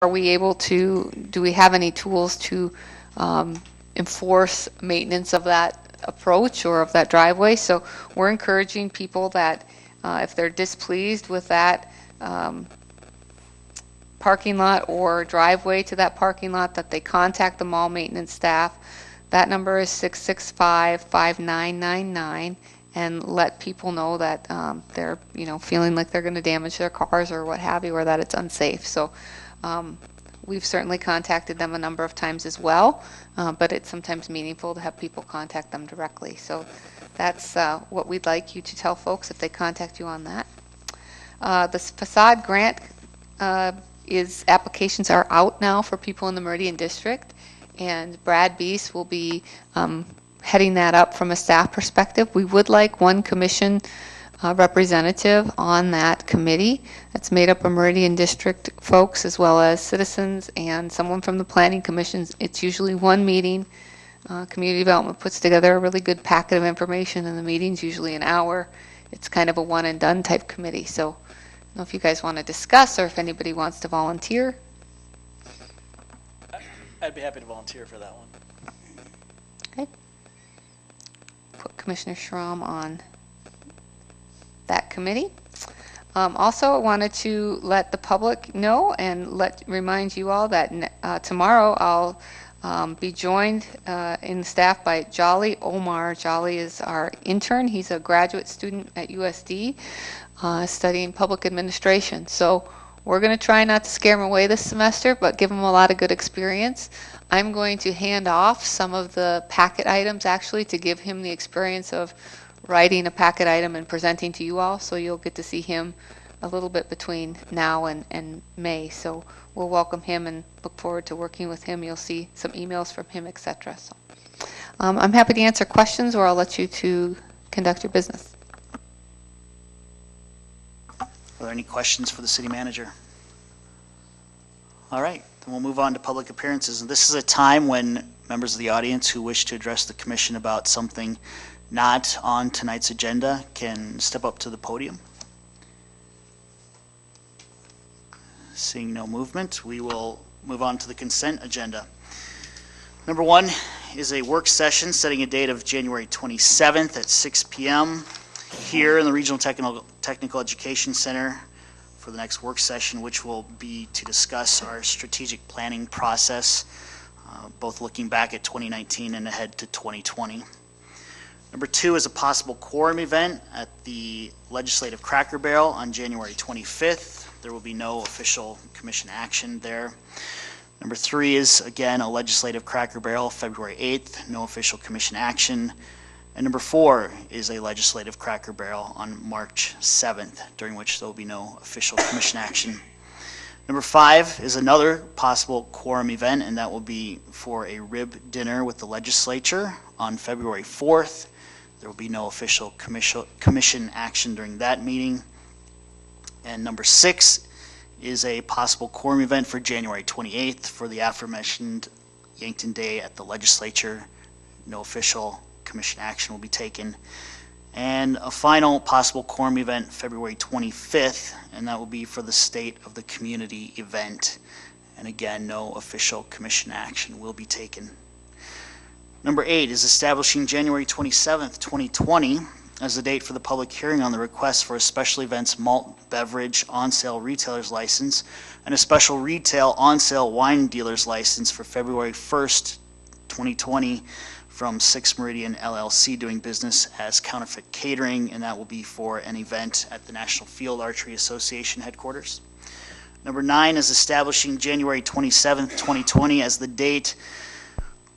are we able to, do we have any tools to enforce maintenance of that approach or of that driveway? So we're encouraging people that if they're displeased with that parking lot or driveway to that parking lot, that they contact the mall maintenance staff. That number is 665-5999, and let people know that they're, feeling like they're going to damage their cars or what have you, or that it's unsafe. So we've certainly contacted them a number of times as well, but it's sometimes meaningful to have people contact them directly. So that's what we'd like you to tell folks if they contact you on that. The facade grant applications are out now for people in the Meridian district, and Brad Beese will be heading that up from a staff perspective. We would like one commission representative on that committee. That's made up of Meridian district folks as well as citizens and someone from the planning commissions. It's usually one meeting. Community development puts together a really good packet of information, and the meeting's usually an hour. It's kind of a one and done type committee. So I don't know if you guys want to discuss or if anybody wants to volunteer. I'd be happy to volunteer for that one. Okay. Put Commissioner Schramm on that committee. Also, I wanted to let the public know and remind you all that tomorrow I'll be joined in staff by Jolly Omar. Jolly is our intern. He's a graduate student at USD studying public administration. So we're going to try not to scare him away this semester, but give him a lot of good experience. I'm going to hand off some of the packet items actually to give him the experience of writing a packet item and presenting to you all. So you'll get to see him a little bit between now and May. So we'll welcome him and look forward to working with him. You'll see some emails from him, etc. So I'm happy to answer questions, or I'll let you to conduct your business. Are there any questions for the city manager? All right, then we'll move on to public appearances. And this is a time when members of the audience who wish to address the commission about something not on tonight's agenda can step up to the podium. Seeing no movement, we will move on to the consent agenda. Number one is a work session setting a date of January 27th at 6 p.m. here in the Regional Technical Education Center for the next work session, which will be to discuss our strategic planning process, both looking back at 2019 and ahead to 2020. Number two is a possible quorum event at the Legislative Cracker Barrel on January 25th. There will be no official commission action there. Number three is, again, a Legislative Cracker Barrel February 8th, no official commission action. And number four is a Legislative Cracker Barrel on March 7th, during which there will be no official commission action. Number five is another possible quorum event, and that will be for a rib dinner with the legislature on February 4th. There will be no official commission action during that meeting. And number six is a possible quorum event for January 28th for the aforementioned Yankton Day at the legislature. No official commission action will be taken. And a final possible quorum event February 25th, and that will be for the State of the Community event. And again, no official commission action will be taken. Number eight is establishing January 27th, 2020 as the date for the public hearing on the request for a special events malt beverage on-sale retailer's license and a special retail on-sale wine dealer's license for February 1st, 2020 from 6 Meridian LLC doing business as Counterfeit Catering, and that will be for an event at the National Field Archery Association headquarters. Number nine is establishing January 27th, 2020 as the date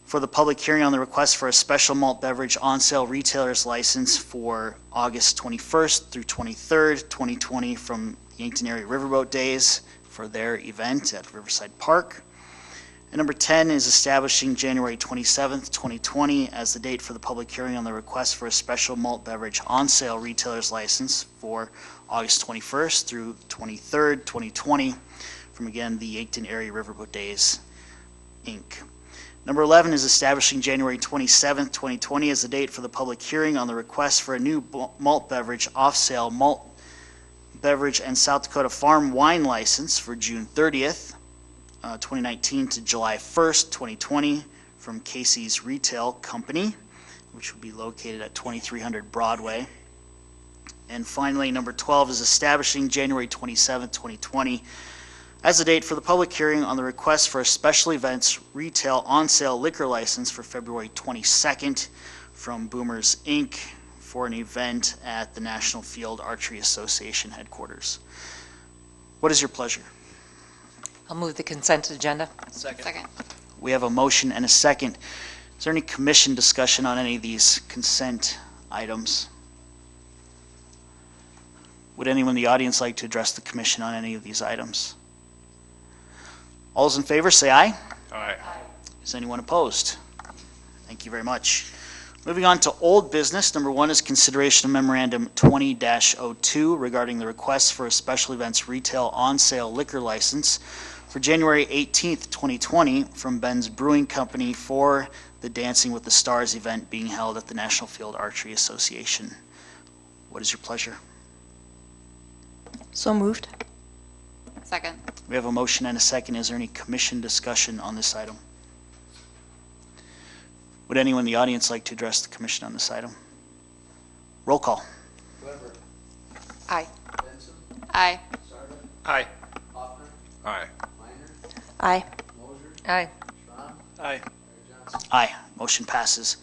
for the public hearing on the request for a special malt beverage on-sale retailer's license for August 21st through 23rd, 2020 from Yankton Area Riverboat Days for their event at Riverside Park. And number 10 is establishing January 27th, 2020 as the date for the public hearing on the request for a special malt beverage on-sale retailer's license for August 21st through 23rd, 2020 from, again, the Yankton Area Riverboat Days, Inc. Number 11 is establishing January 27th, 2020 as the date for the public hearing on the request for a new malt beverage off-sale malt beverage and South Dakota farm wine license for June 30th. 2019 to July 1st, 2020 from Casey's Retail Company, which will be located at 2300 Broadway. And finally, number 12 is establishing January 27th, 2020 as the date for the public hearing on the request for a special events retail on-sale liquor license for February 22nd from Boomers, Inc. for an event at the National Field Archery Association headquarters. What is your pleasure? I'll move the consent agenda. Second. We have a motion and a second. Is there any commission discussion on any of these consent items? Would anyone in the audience like to address the commission on any of these items? All those in favor say aye. Aye. Is anyone opposed? Thank you very much. Moving on to old business, number 1 is consideration of memorandum 20-02 regarding the request for a special events retail on-sale liquor license for January 18th, 2020 from Ben's Brewing Company for the Dancing with the Stars event being held at the National Field Archery Association. What is your pleasure? So moved. Second. We have a motion and a second. Is there any commission discussion on this item? Would anyone in the audience like to address the commission on this item? Roll call. Aye. Aye. Aye. Aye. Aye. Aye. Aye. Aye. Motion passes.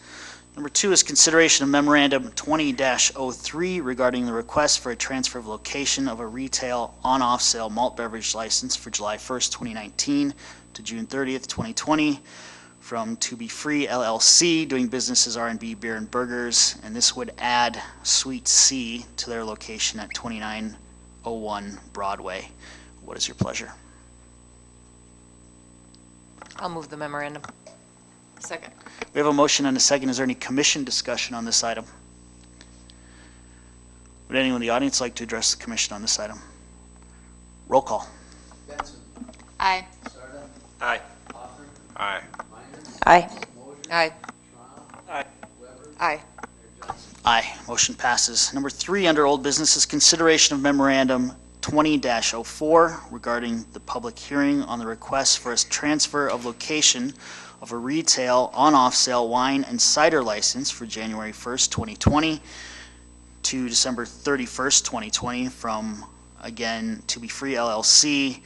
Number 2 is consideration of memorandum 20-03 regarding the request for a transfer of location of a retail on-off sale malt beverage license for July 1st, 2019 to June 30th, 2020 from To Be Free LLC, doing business as R&B Beer and Burgers, and this would add Suite C to their location at 2901 Broadway. What is your pleasure? I'll move the memorandum. Second. We have a motion and a second. Is there any commission discussion on this item? Would anyone in the audience like to address the commission on this item? Roll call. Aye. Aye. Aye. Aye. Aye. Aye. Aye. Aye. Motion passes. Number 3 under old business is consideration of memorandum 20-04 regarding the public hearing on the request for a transfer of location of a retail on-off sale wine and cider license for January 1st, 2020 to December 31st, 2020 from, again, To Be Free LLC,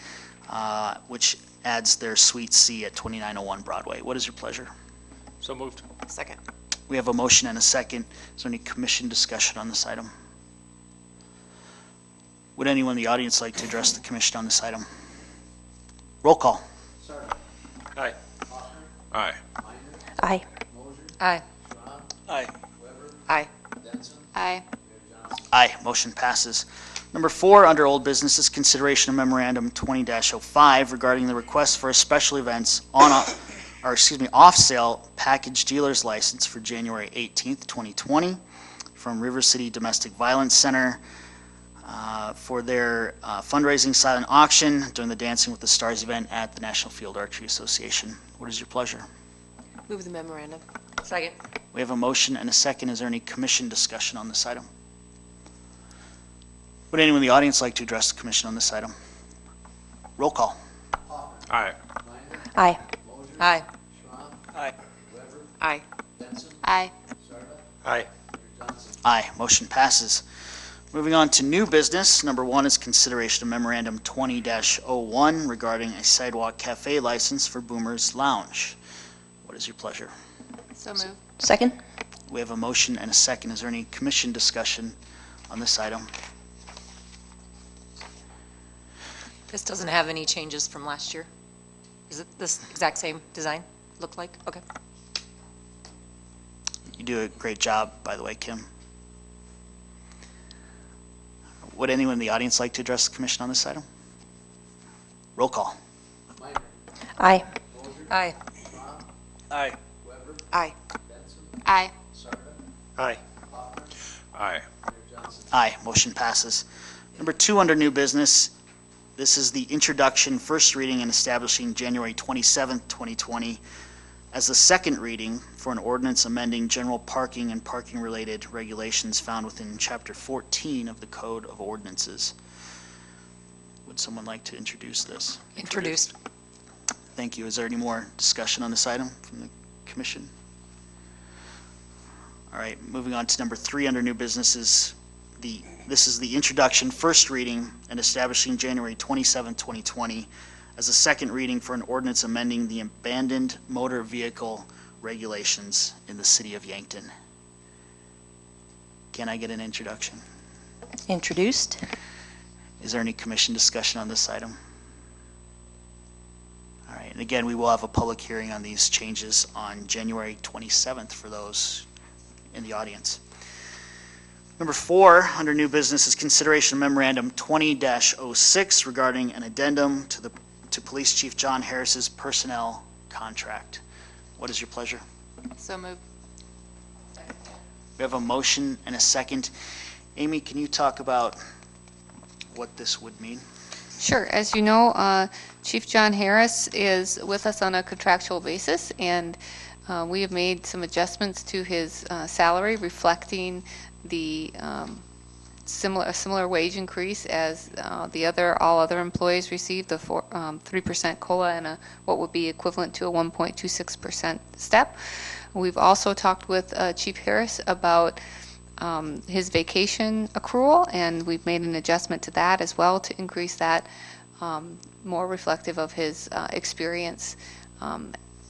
which adds their Suite C at 2901 Broadway. What is your pleasure? So moved. Second. We have a motion and a second. Is there any commission discussion on this item? Would anyone in the audience like to address the commission on this item? Roll call. Aye. Aye. Aye. Aye. Aye. Aye. Aye. Aye. Motion passes. Number 4 under old business is consideration of memorandum 20-05 regarding the request for a special events off-sale package dealer's license for January 18th, 2020 from River City Domestic Violence Center for their fundraising silent auction during the Dancing with the Stars event at the National Field Archery Association. What is your pleasure? Move the memorandum. Second. We have a motion and a second. Is there any commission discussion on this item? Would anyone in the audience like to address the commission on this item? Roll call. Aye. Aye. Aye. Aye. Aye. Aye. Aye. Aye. Motion passes. Moving on to new business. Number 1 is consideration of memorandum 20-01 regarding a sidewalk cafe license for Boomers Lounge. What is your pleasure? So moved. Second. We have a motion and a second. Is there any commission discussion on this item? This doesn't have any changes from last year. Is it this exact same design look like? Okay. You do a great job, by the way, Kim. Would anyone in the audience like to address the commission on this item? Roll call. Aye. Aye. Aye. Aye. Aye. Aye. Aye. Aye. Motion passes. Number 2 under new business, this is the introduction, first reading, and establishing January 27th, 2020 as the second reading for an ordinance amending general parking and parking-related regulations found within Chapter 14 of the Code of Ordinances. Would someone like to introduce this? Introduced. Thank you. Is there any more discussion on this item from the commission? All right, moving on to number 3 under new business is this is the introduction, first reading, and establishing January 27, 2020 as a second reading for an ordinance amending the abandoned motor vehicle regulations in the city of Yankton. Can I get an introduction? Introduced. Is there any commission discussion on this item? All right, and again, we will have a public hearing on these changes on January 27th for those in the audience. Number 4 under new business is consideration of memorandum 20-06 regarding an addendum to Police Chief John Harris's personnel contract. What is your pleasure? So moved. We have a motion and a second. Amy, can you talk about what this would mean? Sure. As you know, Chief John Harris is with us on a contractual basis, and we have made some adjustments to his salary reflecting the similar wage increase as all other employees receive, the 3% COLA and what would be equivalent to a 1.26% step. We've also talked with Chief Harris about his vacation accrual, and we've made an adjustment to that as well to increase that more reflective of his experience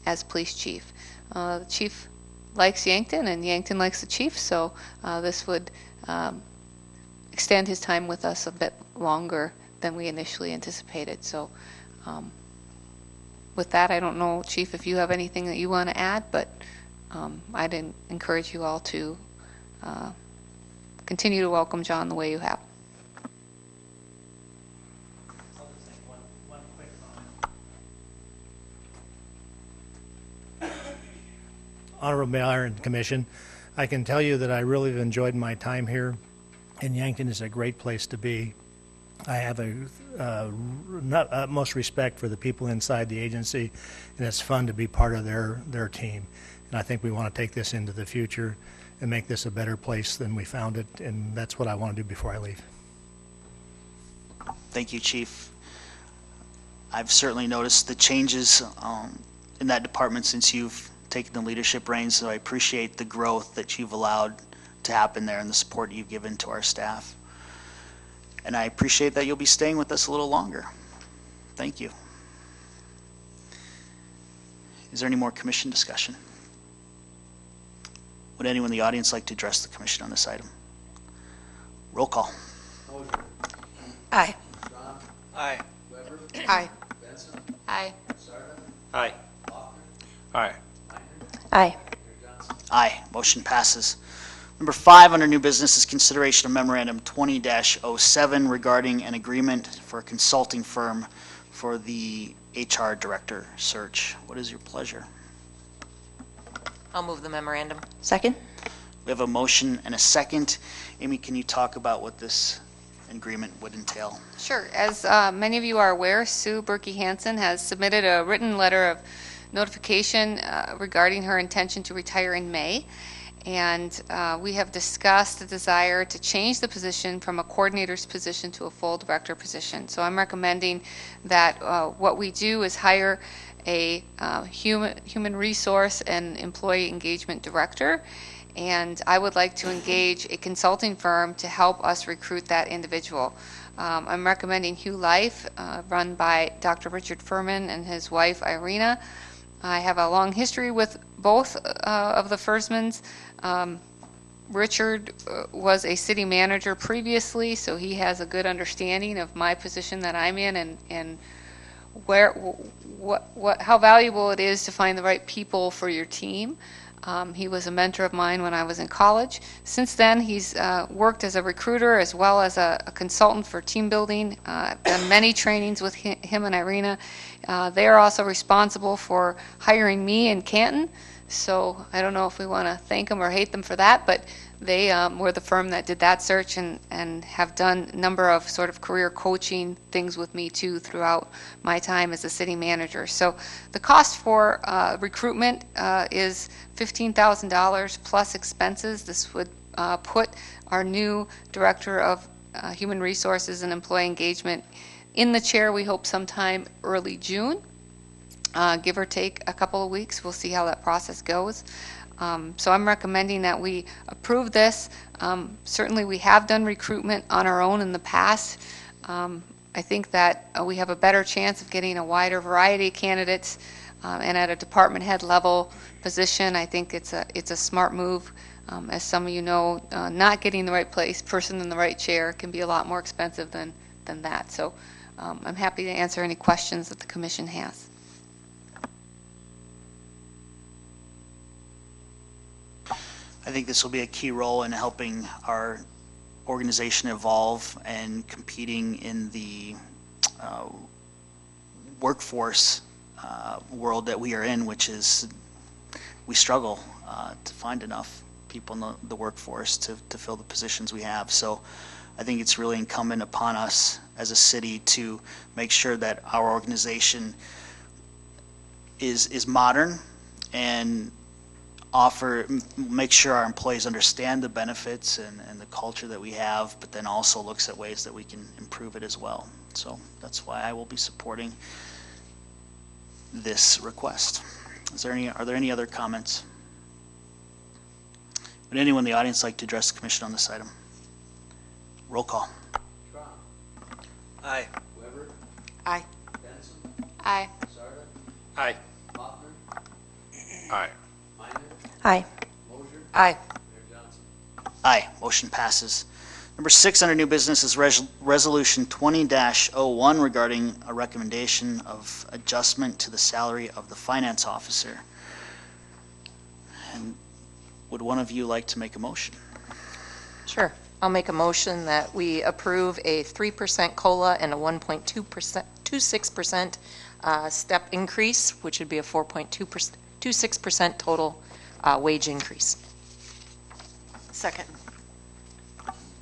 as police chief. The chief likes Yankton, and Yankton likes the chief, so this would extend his time with us a bit longer than we initially anticipated. So with that, I don't know, Chief, if you have anything that you want to add, but I'd encourage you all to continue to welcome John the way you have. I'll just make one quick comment. Honorable Mayor and Commission, I can tell you that I really have enjoyed my time here, and Yankton is a great place to be. I have utmost respect for the people inside the agency, and it's fun to be part of their team. And I think we want to take this into the future and make this a better place than we found it, and that's what I want to do before I leave. Thank you, Chief. I've certainly noticed the changes in that department since you've taken the leadership reins, so I appreciate the growth that you've allowed to happen there and the support you've given to our staff. And I appreciate that you'll be staying with us a little longer. Thank you. Is there any more commission discussion? Would anyone in the audience like to address the commission on this item? Roll call. Aye. Aye. Aye. Aye. Aye. Aye. Aye. Aye. Motion passes. Number 5 under new business is consideration of memorandum 20-07 regarding an agreement for a consulting firm for the HR director search. What is your pleasure? I'll move the memorandum. Second. We have a motion and a second. Amy, can you talk about what this agreement would entail? Sure. As many of you are aware, Sue Berkey Hansen has submitted a written letter of notification regarding her intention to retire in May. And we have discussed the desire to change the position from a coordinator's position to a full director position. So I'm recommending that what we do is hire a human resource and employee engagement director, and I would like to engage a consulting firm to help us recruit that individual. I'm recommending Hugh Life, run by Dr. Richard Furman and his wife Irina. I have a long history with both of the Fursmans. Richard was a city manager previously, so he has a good understanding of my position that I'm in and how valuable it is to find the right people for your team. He was a mentor of mine when I was in college. Since then, he's worked as a recruiter as well as a consultant for team building. I've done many trainings with him and Irina. They are also responsible for hiring me in Canton. So I don't know if we want to thank them or hate them for that, but they were the firm that did that search and have done a number of sort of career coaching things with me too throughout my time as a city manager. So the cost for recruitment is $15,000 plus expenses. This would put our new director of human resources and employee engagement in the chair, we hope sometime early June. give or take a couple of weeks. We'll see how that process goes. So I'm recommending that we approve this. Certainly, we have done recruitment on our own in the past. I think that we have a better chance of getting a wider variety of candidates, and at a department head level position, I think it's a smart move. As some of you know, not getting the right person in the right chair can be a lot more expensive than that. So I'm happy to answer any questions that the commission has. I think this will be a key role in helping our organization evolve and competing in the workforce world that we are in, which is we struggle to find enough people in the workforce to fill the positions we have. So I think it's really incumbent upon us as a city to make sure that our organization is modern and make sure our employees understand the benefits and the culture that we have, but then also looks at ways that we can improve it as well. So that's why I will be supporting this request. Are there any other comments? Would anyone in the audience like to address the commission on this item? Roll call. Aye. Aye. Aye. Aye. Aye. Aye. Aye. Aye. Motion passes. Number 6 under new business is Resolution 20-01 regarding a recommendation of adjustment to the salary of the finance officer. And would one of you like to make a motion? Sure. I'll make a motion that we approve a 3% COLA and a 1.26% step increase, which would be a 4.26% total wage increase. Second.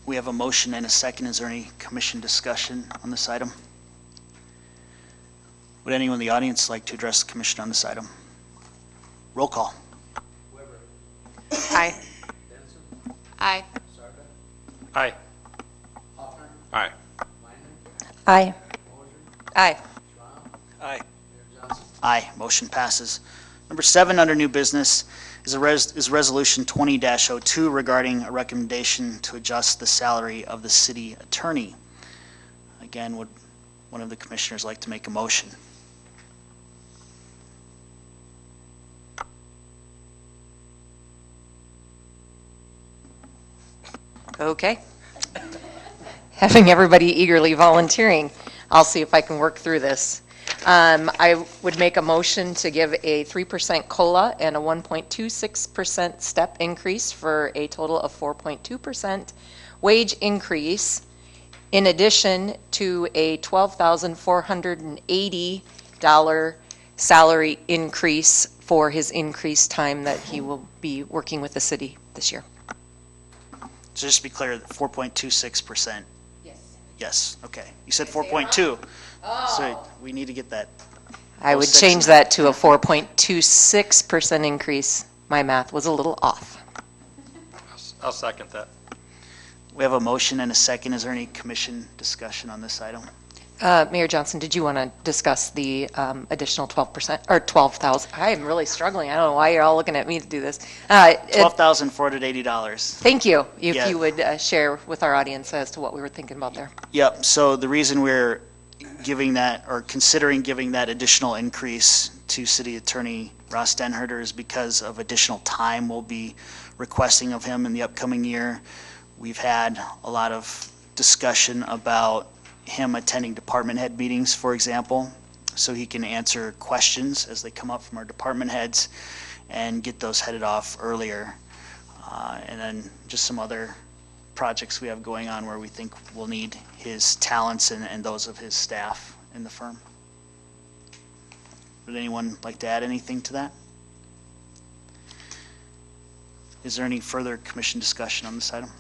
We have a motion and a second. Is there any commission discussion on this item? Would anyone in the audience like to address the commission on this item? Roll call. Aye. Aye. Aye. Aye. Aye. Aye. Aye. Aye. Motion passes. Number 7 under new business is Resolution 20-02 regarding a recommendation to adjust the salary of the city attorney. Again, would one of the commissioners like to make a motion? Okay. Having everybody eagerly volunteering, I'll see if I can work through this. I would make a motion to give a 3% COLA and a 1.26% step increase for a total of 4.2% wage increase, in addition to a $12,480 salary increase for his increased time that he will be working with the city this year. So just to be clear, 4.26%? Yes. Yes, okay. You said 4.2. So we need to get that. I would 06 change in there. that to a 4.26% increase. My math was a little off. I'll second that. We have a motion and a second. Is there any commission discussion on this item? Mayor Johnson, did you want to discuss the additional 12% or 12,000? I am really struggling. I don't know why you're all looking at me to do this. $12,480. Thank you. If Yeah. you would share with our audience as to what we were thinking about there. Yep, so the reason we're giving that, or considering giving that additional increase to City Attorney Ross Denherter is because of additional time we'll be requesting of him in the upcoming year. We've had a lot of discussion about him attending department head meetings, for example, so he can answer questions as they come up from our department heads and get those headed off earlier. And then just some other projects we have going on where we think we'll need his talents and those of his staff in the firm. Would anyone like to add anything to that? Is there any further commission discussion on this item?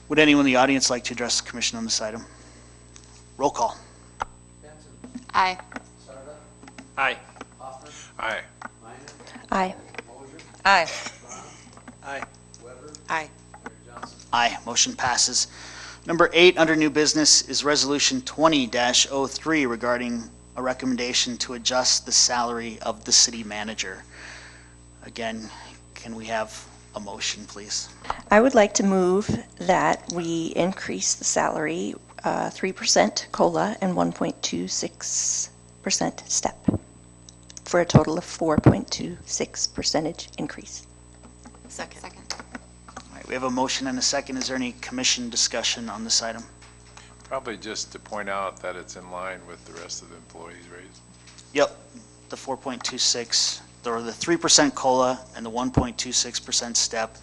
Would anyone in the audience like to address the commission on this item? Roll call. Aye. Aye. Aye. Aye. Aye. Aye. Aye. Aye, motion passes. Number 8 under new business is Resolution 20-03 regarding a recommendation to adjust the salary of the city manager. Again, can we have a motion, please? I would like to move that we increase the salary 3% COLA and 1.26% step for a total of 4.26% increase. Second. All right, we have a motion and a second. Is there any commission discussion on this item? Probably just to point out that it's in line with the rest of the employees' raise. Yep, the 4.26, or the 3% COLA and the 1.26% step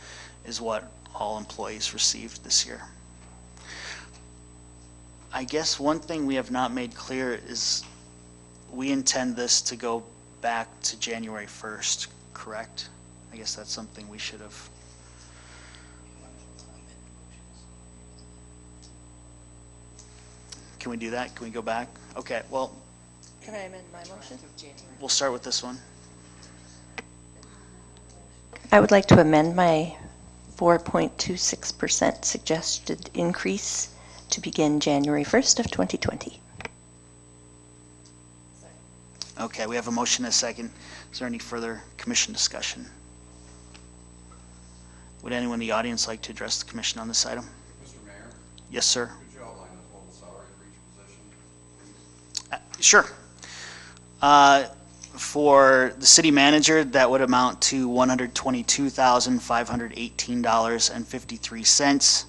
is what all employees received this year. I guess one thing we have not made clear is we intend this to go back to January 1st, correct? I guess that's something we should have. Can we do that? Can we go back? Okay, well, Can I amend my motion? we'll start with this one. I would like to amend my 4.26% suggested increase to begin January 1st of 2020. Okay, we have a motion and a second. Is there any further commission discussion? Would anyone in the audience like to address the commission on this item? Mr. Mayor, Yes, sir. could you outline the total salary for each position, please? Sure. For the city manager, that would amount to $122,518.53.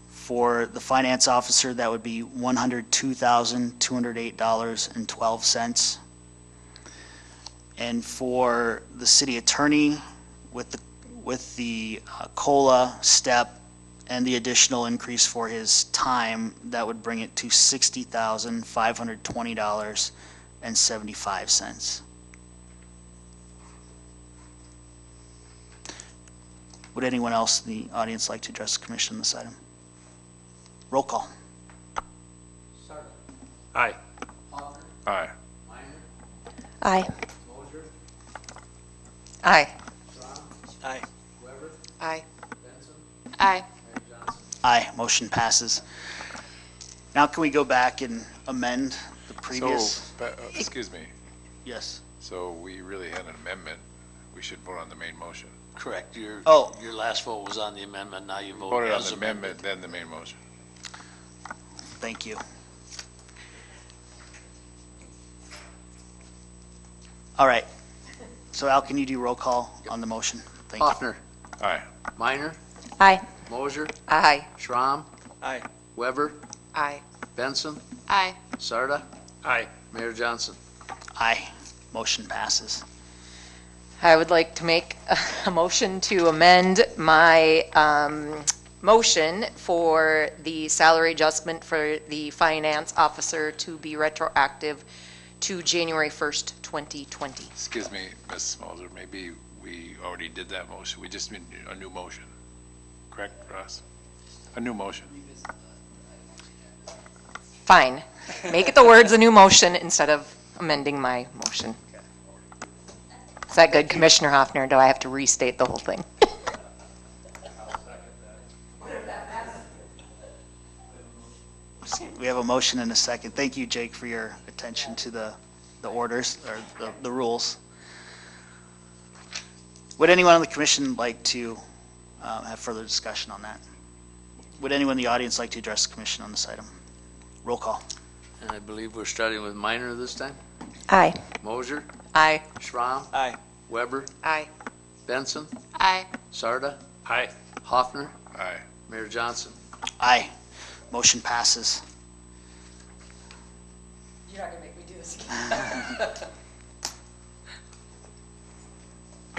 For the finance officer, that would be $102,208.12. And for the city attorney, with the COLA step and the additional increase for his time, that would bring it to $60,520.75. Would anyone else in the audience like to address the commission on this item? Roll call. Aye. Aye. Aye. Aye. Aye. Aye. Aye. Aye, motion passes. Now can we go back and amend the previous? Excuse me, Yes. so we really had an amendment. We should vote on the main motion. Correct. Your last vote was on the amendment, now you vote Voted on as the amended. amendment, then the main motion. Thank you. All right. So Al, can you do roll call on the motion? Thank you. Hoffner, Aye. Minor, Aye. Mosier, Aye. Schramm, Aye. Weber, Aye. Benson, Aye. Sarda, Aye. Mayor Johnson. Aye. Motion passes. I would like to make a motion to amend my motion for the salary adjustment for the finance officer to be retroactive to January 1st, 2020. Excuse me, Ms. Moser, maybe we already did that motion. We just need a new motion. Correct, Ross? A new motion. Fine. Make it the words a new motion instead of amending my motion. Is that good, Commissioner Hoffner? Do I have to restate the whole thing? We have a motion and a second. Thank you, Jake, for your attention to the orders, or the rules. Would anyone on the commission like to have further discussion on that? Would anyone in the audience like to address the commission on this item? Roll call. And I believe we're starting with Minor this time. Aye. Mosier, Aye. Schramm, Aye. Weber, Aye. Benson, Aye. Sarda, Aye. Hoffner, Aye. Mayor Johnson. Aye. Motion passes. You're not going to make me do this again.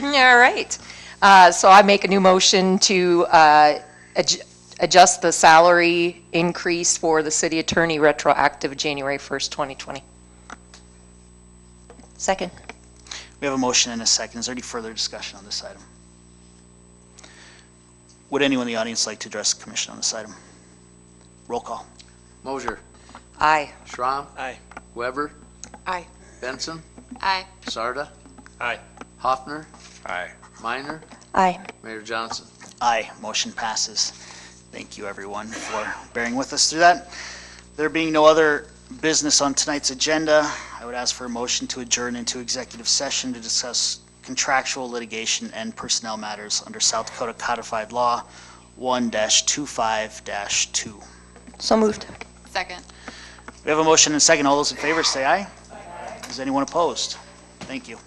All right. So I make a new motion to adjust the salary increase for the city attorney retroactive January 1st, 2020. Second. We have a motion and a second. Is there any further discussion on this item? Would anyone in the audience like to address the commission on this item? Roll call. Mosier, Aye. Schramm, Aye. Weber, Aye. Benson, Aye. Sarda, Aye. Hoffner, Aye. Minor, Aye. Mayor Johnson. Aye. Motion passes. Thank you, everyone, for bearing with us through that. There being no other business on tonight's agenda, I would ask for a motion to adjourn into executive session to discuss contractual litigation and personnel matters under South Dakota Codified Law 1-25-2. So moved. Second. We have a motion and a second. All those in favor say aye. Is anyone opposed? Thank you.